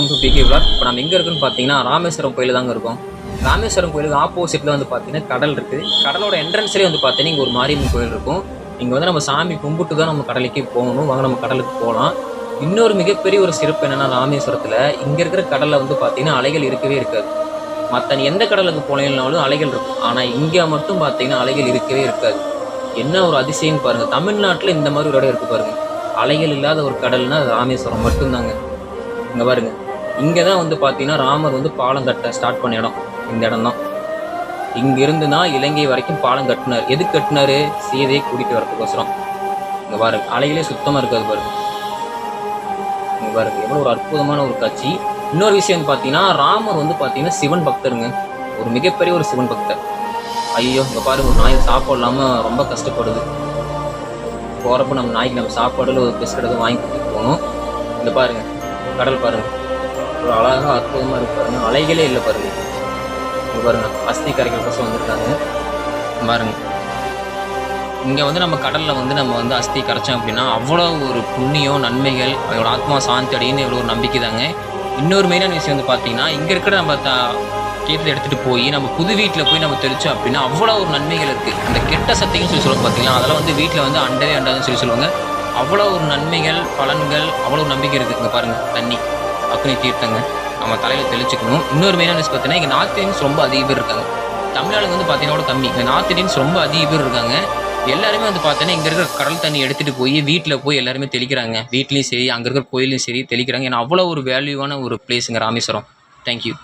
Welcome to PK vlog. இப்போ நம்ம எங்கே இருக்குன்னு பார்த்தீங்கன்னா ராமேஸ்வரம் கோயில் தாங்க இருக்கும். ராமேஸ்வரம் கோயிலுக்கு ஆப்போசிட்டில் வந்து பார்த்தீங்கன்னா கடல் இருக்குது. கடலோட என்ட்ரன்ஸ்லேயே வந்து பார்த்தீங்கன்னா இங்கே ஒரு மாரியம்மன் கோயில் இருக்கும். இங்கே வந்து நம்ம சாமி கும்பிட்டு தான் நம்ம கடலுக்கே போகணும். வாங்க நம்ம கடலுக்கு போகலாம். இன்னொரு மிகப்பெரிய ஒரு சிறப்பு என்னென்னா, ராமேஸ்வரத்தில் இங்கே இருக்கிற கடலில் வந்து பார்த்தீங்கன்னா அலைகள் இருக்கவே இருக்காது. மற்ற எந்த கடலுக்கு போனீங்கனாலும் அலைகள் இருக்கும். ஆனால் இங்கே மட்டும் பார்த்தீங்கன்னா அலைகள் இருக்கவே இருக்காது. என்ன ஒரு அதிசயம்னு பாருங்கள். தமிழ்நாட்டில் இந்த மாதிரி ஒரு இடம் இருக்குது பாருங்கள். அலைகள் இல்லாத ஒரு கடல்னா ராமேஸ்வரம் மட்டும்தாங்க. இங்கே பாருங்க, இங்கே தான் வந்து பார்த்தீங்கன்னா ராமர் வந்து பாலம் கட்ட ஸ்டார்ட் பண்ண இடம் இந்த இடம் தான். இங்கிருந்து தான் இலங்கை வரைக்கும் பாலம் கட்டினார். எதுக்கு கட்டினாரு? சீதையை கூட்டிகிட்டு வரதுக்கோசரம். இங்கே பாருங்க, அலைகளே சுத்தமாக இருக்காது பாருங்க. இங்கே பாருங்க, எவ்வளோ ஒரு அற்புதமான ஒரு காட்சி. இன்னொரு விஷயம் வந்து பார்த்தீங்கன்னா, ராமர் வந்து பார்த்தீங்கன்னா சிவன் பக்தருங்க. ஒரு மிகப்பெரிய ஒரு சிவன் பக்தர். ஐயோ, இங்கே பாருங்க, ஒரு நாய் சாப்பாடு இல்லாமல் ரொம்ப கஷ்டப்படுது. போகிறப்ப நம்ம நாய்க்கு நம்ம சாப்பாடு ஒரு பிஸ்கட் எதுவும் வாங்கி கொடுத்துட்டு போகணும். இந்த பாருங்க, கடல் பாருங்க, ஒரு அழகாக அற்புதமாக இருக்கு பாருங்க. அலைகளே இல்லை பாருங்க. இங்கே பாருங்க, அஸ்தி கரைகள் பசங்க வந்திருக்காங்க பாருங்க. இங்கே வந்து நம்ம கடலில் வந்து நம்ம வந்து அஸ்தி கரைச்சோம் அப்படின்னா அவ்வளோ ஒரு புண்ணியம், நன்மைகள், அதோட ஆத்மா சாந்தி அடையின்னு எவ்வளோ ஒரு நம்பிக்கை தாங்க. இன்னொரு மெயினான விஷயம் வந்து பார்த்தீங்கன்னா, இங்கே இருக்கிற நம்ம தீர்த்தத்தை எடுத்துகிட்டு போய் நம்ம புது வீட்டில் போய் நம்ம தெளித்தோம் அப்படின்னா அவ்வளோ ஒரு நன்மைகள் இருக்குது. அந்த கெட்ட சக்தின்னு சொல்லுவாங்க பார்த்தீங்கன்னா, அதெல்லாம் வந்து வீட்டில் வந்து அண்டவே அண்டாதுன்னு சொல்லுவாங்க. அவ்வளோ ஒரு நன்மைகள், பலன்கள், அவ்வளோ ஒரு நம்பிக்கை இருக்குது. இங்கே பாருங்கள், தண்ணி அக்னி தீர்த்தங்க நம்ம தலையில் தெளிச்சுக்கணும். இன்னொரு மெயினான விஷயம் பார்த்தீங்கன்னா, இங்கே நார்த் இந்தியன்ஸ் ரொம்ப அதிக பேர் இருக்காங்க. தமிழ்நாடு வந்து பார்த்தீங்கன்னா கம்மி. இங்கே நார்த் இந்தியன்ஸ் ரொம்ப அதிக பேர் இருக்காங்க. எல்லாருமே வந்து பார்த்தீங்கன்னா இங்கே இருக்கிற கடல் தண்ணி எடுத்துகிட்டு போய் வீட்டில் போய் எல்லாருமே தெளிக்கிறாங்க. வீட்லேயும் சரி, அங்கே இருக்கிற கோயிலையும் சரி தெளிக்கிறாங்க. ஏன்னா அவ்வளோ ஒரு வேல்யூவான ஒரு பிளேஸுங்க ராமேஸ்வரம். தேங்க்யூ.